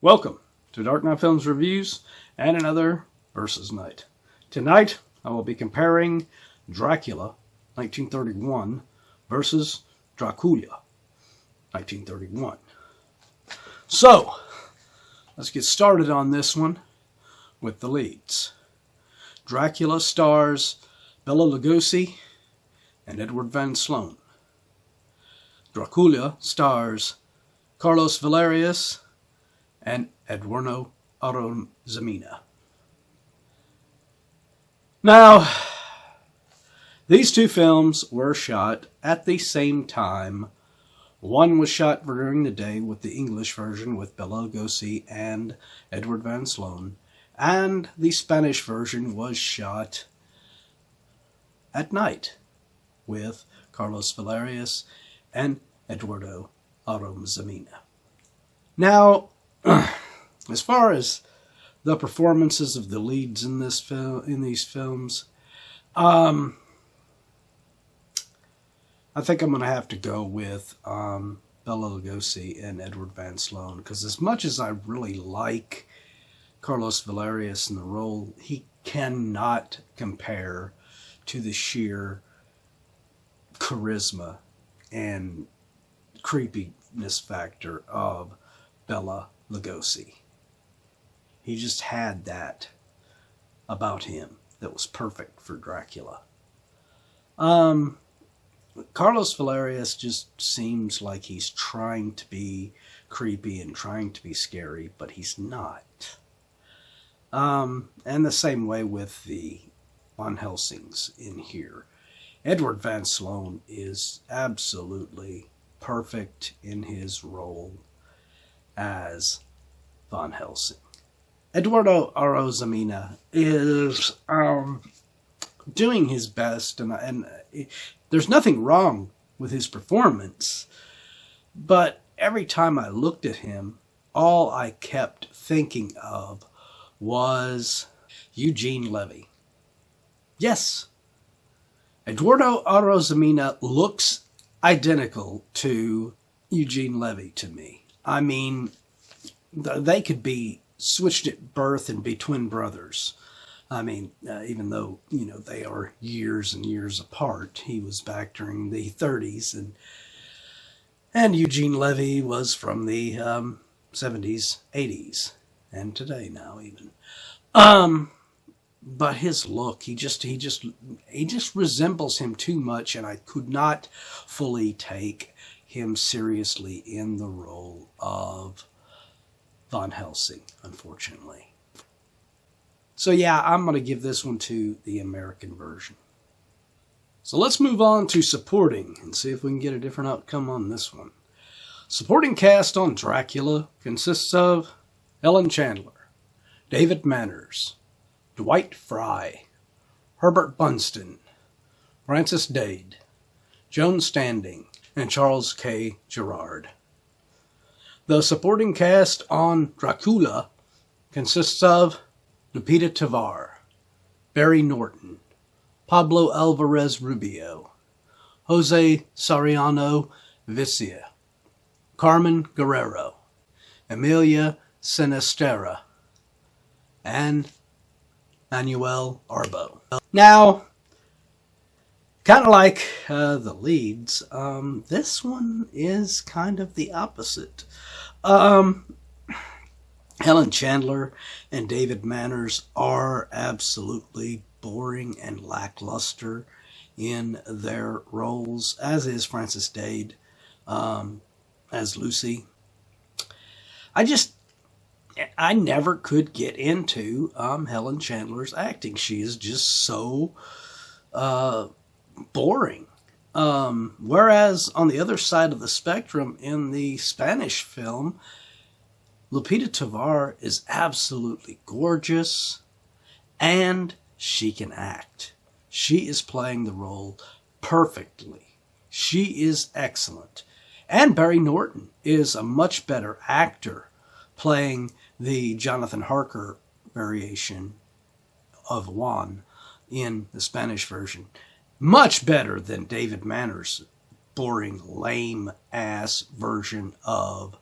Welcome to Dark Knight Films Reviews and another Versus Night. Tonight, I will be comparing Dracula, 1931, versus Dracula, 1931. So, let's get started on this one with the leads. Dracula stars Bela Lugosi and Edward Van Sloan. Dracula stars Carlos Valerius and Eduardo Arozamena. Now, these two films were shot at the same time. One was shot during the day with the English version with Bela Lugosi and Edward Van Sloan, and the Spanish version was shot at night with Carlos Valerius and Eduardo Arozamena. Now, as far as the performances of the leads in these films, I think I'm going to have to go with Bela Lugosi and Edward Van Sloan, because as much as I really like Carlos Valerius in the role, he cannot compare to the sheer charisma and creepiness factor of Bela Lugosi. He just had that about him that was perfect for Dracula. Carlos Valerius just seems like he's trying to be creepy and trying to be scary, but he's not. And the same way with the Van Helsings in here. Edward Van Sloan is absolutely perfect in his role as Van Helsing. Eduardo Arozamena is doing his best, and there's nothing wrong with his performance, but every time I looked at him, all I kept thinking of was Eugene Levy. Yes, Eduardo Arozamena looks identical to Eugene Levy to me. I mean, they could be switched at birth and be twin brothers. I mean, even though, they are years and years apart. He was back during the 30s, and Eugene Levy was from the 70s, 80s, and today now even. But his look, he just resembles him too much, and I could not fully take him seriously in the role of Van Helsing, unfortunately. So yeah, I'm going to give this one to the American version. So let's move on to supporting and see if we can get a different outcome on this one. Supporting cast on Dracula consists of Ellen Chandler, David Manners, Dwight Fry, Herbert Bunston, Francis Dade, Joan Standing, and Charles K. Gerard. The supporting cast on Dracula consists of Lupita Tovar, Barry Norton, Pablo Alvarez Rubio, Jose Sariano Vicia, Carmen Guerrero, Emilia Sinisterra, and Manuel Arbo. Now, kind of like the leads, this one is kind of the opposite. Helen Chandler and David Manners are absolutely boring and lackluster in their roles, as is Francis Dade as Lucy. I never could get into Helen Chandler's acting. She is just so boring. Whereas on the other side of the spectrum, in the Spanish film, Lupita Tovar is absolutely gorgeous, and she can act. She is playing the role perfectly. She is excellent. And Barry Norton is a much better actor playing the Jonathan Harker variation of Juan in the Spanish version. Much better than David Manners' boring, lame-ass version of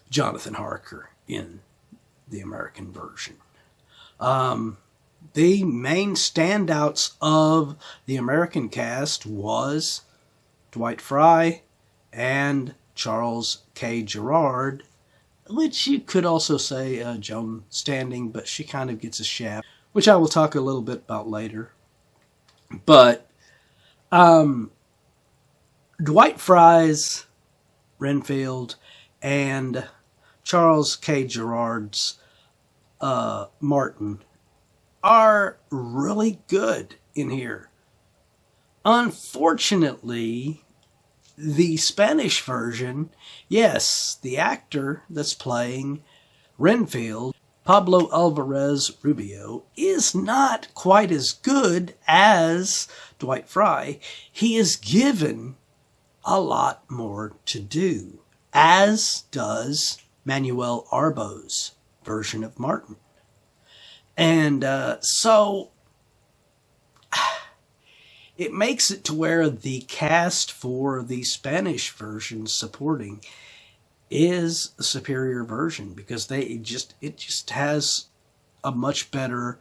Jonathan Harker. in the American version. The main standouts of the American cast was Dwight Frye and Charles K. Gerard, which you could also say Joan Standing, but she kind of gets a shaft, which I will talk a little bit about later. But Dwight Frye's Renfield and Charles K. Gerard's Martin are really good in here. Unfortunately, the Spanish version, yes, the actor that's playing Renfield, Pablo Alvarez Rubio, is not quite as good as Dwight Frye. He is given a lot more to do, as does Manuel Arbo's version of Martin. And so it makes it to where the cast for the Spanish version supporting is a superior version, because it just has a much better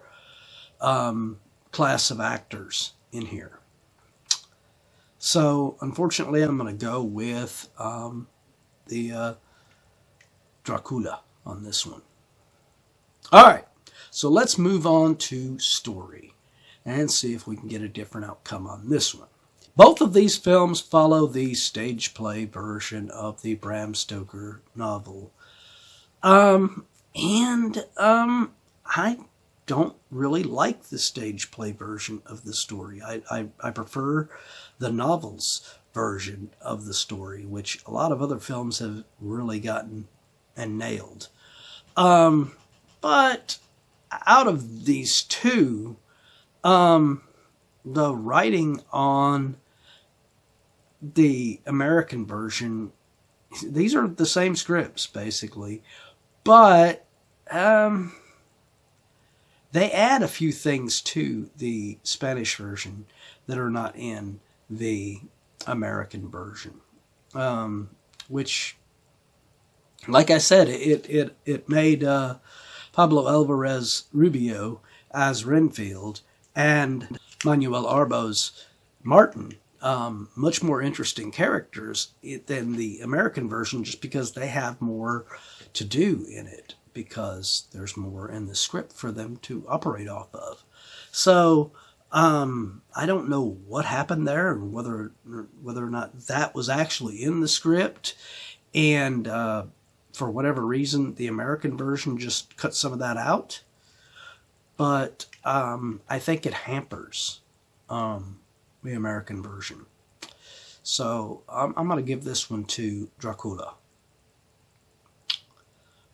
class of actors in here. So unfortunately, I'm going to go with the Dracula on this one. All right, so let's move on to story and see if we can get a different outcome on this one. Both of these films follow the stage play version of the Bram Stoker novel. I don't really like the stage play version of the story. I prefer the novel's version of the story, which a lot of other films have really gotten and nailed. But out of these two, the writing on the American version, these are the same scripts basically, but they add a few things to the Spanish version that are not in the American version, which, like I said, it made Pablo Alvarez Rubio as Renfield and Manuel Arbo's Martin much more interesting characters than the American version, just because they have more to do in it, because there's more in the script for them to operate off of. So I don't know what happened there, and whether or not that was actually in the script, and for whatever reason the American version just cut some of that out. But I think it hampers the American version. So I'm going to give this one to Dracula.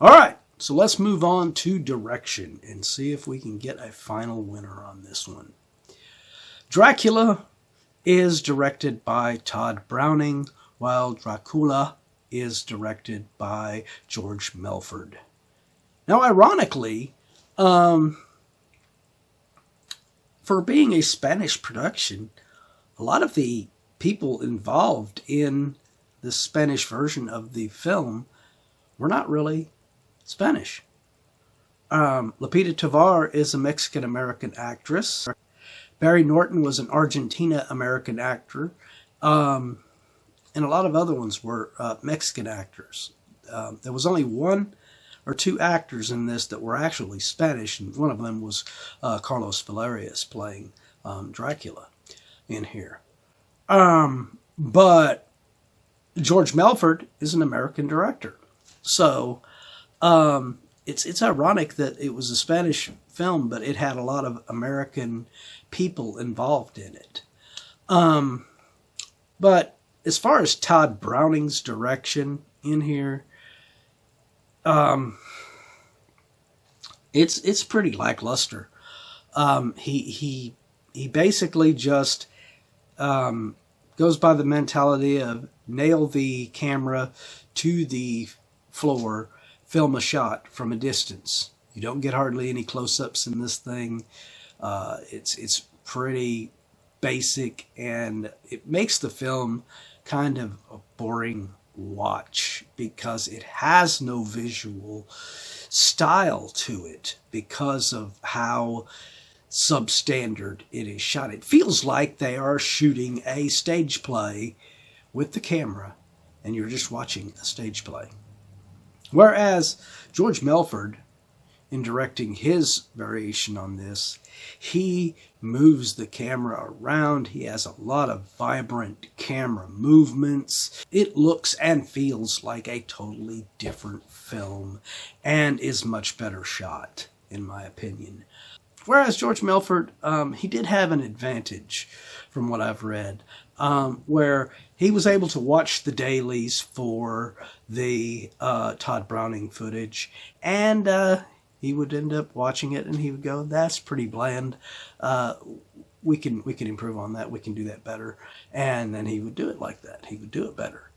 All right, so let's move on to direction and see if we can get a final winner on this one. Dracula is directed by Todd Browning, while Dracula is directed by George Melford. Now, ironically, for being a Spanish production, a lot of the people involved in the Spanish version of the film were not really Spanish. Lupita Tovar is a Mexican-American actress. Barry Norton was an Argentina-American actor. And a lot of other ones were Mexican actors. There was only one or two actors in this that were actually Spanish, and one of them was Carlos Valerius playing Dracula in here. But George Melford is an American director. So it's ironic that it was a Spanish film, but it had a lot of American people involved in it. But as far as Todd Browning's direction in here, it's pretty lackluster. He basically just goes by the mentality of nail the camera to the floor, film a shot from a distance. You don't get hardly any close-ups in this thing. It's pretty basic, and it makes the film kind of a boring watch, because it has no visual style to it because of how substandard it is shot. It feels like they are shooting a stage play with the camera and you're just watching a stage play. Whereas George Melford, in directing his variation on this, he moves the camera around. He has a lot of vibrant camera movements. It looks and feels like a totally different film and is much better shot, in my opinion. Whereas George Melford, he did have an advantage from what I've read, where he was able to watch the dailies for the Todd Browning footage, and he would end up watching it and he would go, that's pretty bland. We can improve on that. We can do that better. And then he would do it like that. He would do it better.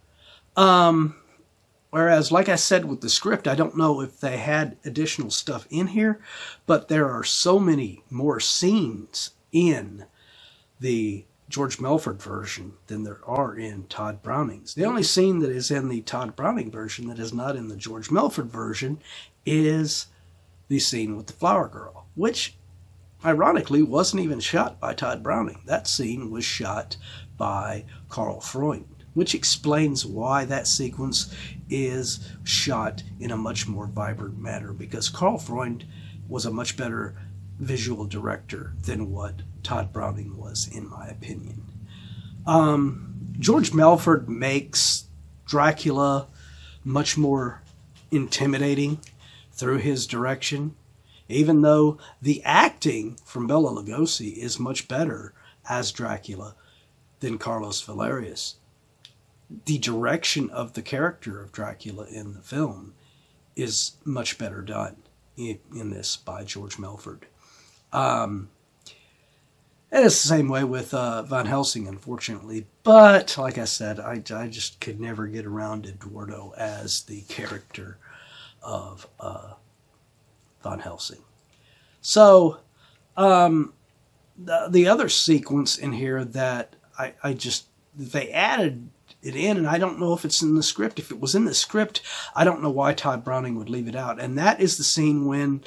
Whereas, like I said with the script, I don't know if they had additional stuff in here, but there are so many more scenes in the George Melford version than there are in Todd Browning's. The only scene that is in the Todd Browning version that is not in the George Melford version is the scene with the flower girl, which ironically wasn't even shot by Todd Browning. That scene was shot by Carl Freund, which explains why that sequence is shot in a much more vibrant manner, because Carl Freund was a much better visual director than what Todd Browning was, in my opinion. George Melford makes Dracula much more intimidating through his direction, even though the acting from Bela Lugosi is much better as Dracula than Carlos Valerius. The direction of the character of Dracula in the film is much better done in this by George Melford. And it's the same way with Van Helsing, unfortunately. But, like I said, I just could never get around Eduardo as the character of Van Helsing. So, the other sequence in here that they added it in, and I don't know if it's in the script. If it was in the script, I don't know why Todd Browning would leave it out. And that is the scene when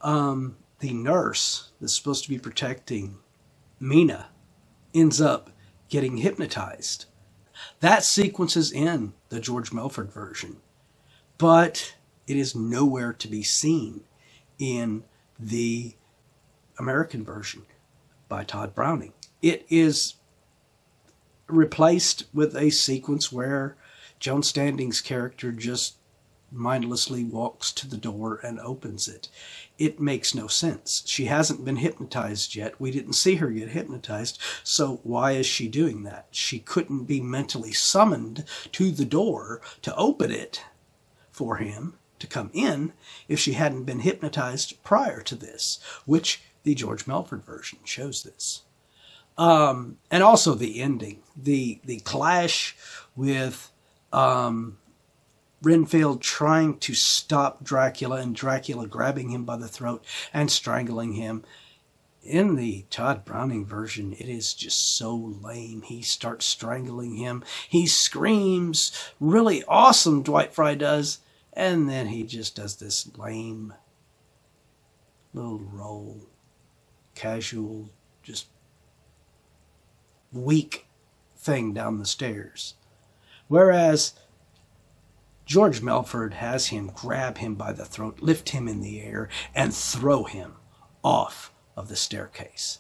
the nurse that's supposed to be protecting Mina ends up getting hypnotized. That sequence is in the George Melford version, but it is nowhere to be seen in the American version by Todd Browning. It is replaced with a sequence where Joan Standing's character just mindlessly walks to the door and opens it. It makes no sense. She hasn't been hypnotized yet. We didn't see her get hypnotized, so why is she doing that? She couldn't be mentally summoned to the door to open it for him to come in if she hadn't been hypnotized prior to this, which the George Melford version shows this. And also the ending, the clash with Renfield trying to stop Dracula and Dracula grabbing him by the throat and strangling him. In the Todd Browning version, it is just so lame. He starts strangling him. He screams, really awesome, Dwight Frye does, and then he just does this lame little roll, casual, just weak thing down the stairs. Whereas George Melford has him grab him by the throat, lift him in the air, and throw him off of the staircase.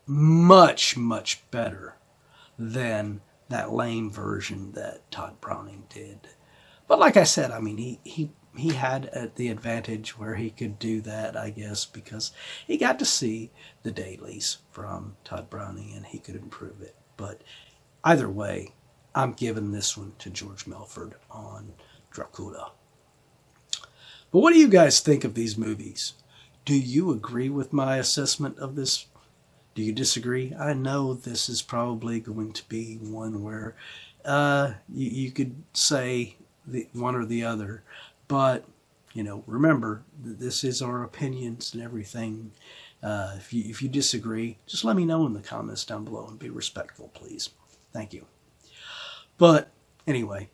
Much, much better than that lame version that Todd Browning did. But like I said, I mean, he had the advantage where he could do that, I guess, because he got to see the dailies from Todd Browning and he could improve it. But either way, I'm giving this one to George Melford on Dracula. But what do you guys think of these movies? Do you agree with my assessment of this? Do you disagree? I know this is probably going to be one where you could say one or the other. But, remember, this is our opinions and everything. If you disagree, just let me know in the comments down below and be respectful, please. Thank you. But anyway,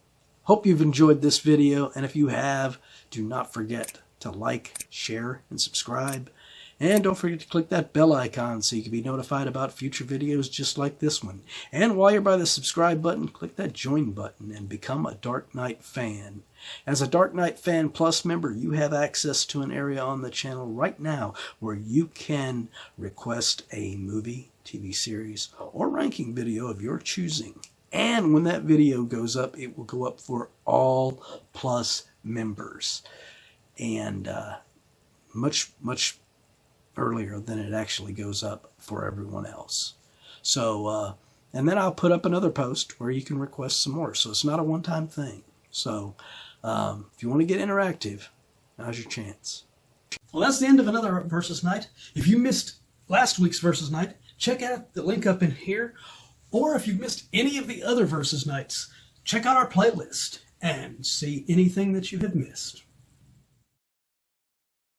Hope you've enjoyed this video, and if you have, do not forget to like, share, and subscribe. And don't forget to click that bell icon so you can be notified about future videos just like this one. And while you're by the subscribe button, click that join button and become a Dark Knight fan. As a Dark Knight Fan Plus member, you have access to an area on the channel right now where you can request a movie, TV series, or ranking video of your choosing. And when that video goes up, it will go up for all Plus members. And much earlier than it actually goes up for everyone else. So, and then I'll put up another post where you can request some more. So it's not a one-time thing. So if you want to get interactive, now's your chance. Well, that's the end of another Versus Night. If you missed last week's Versus Night, check out the link up in here. Or if you've missed any of the other Versus Nights, check out our playlist and see anything that you have missed.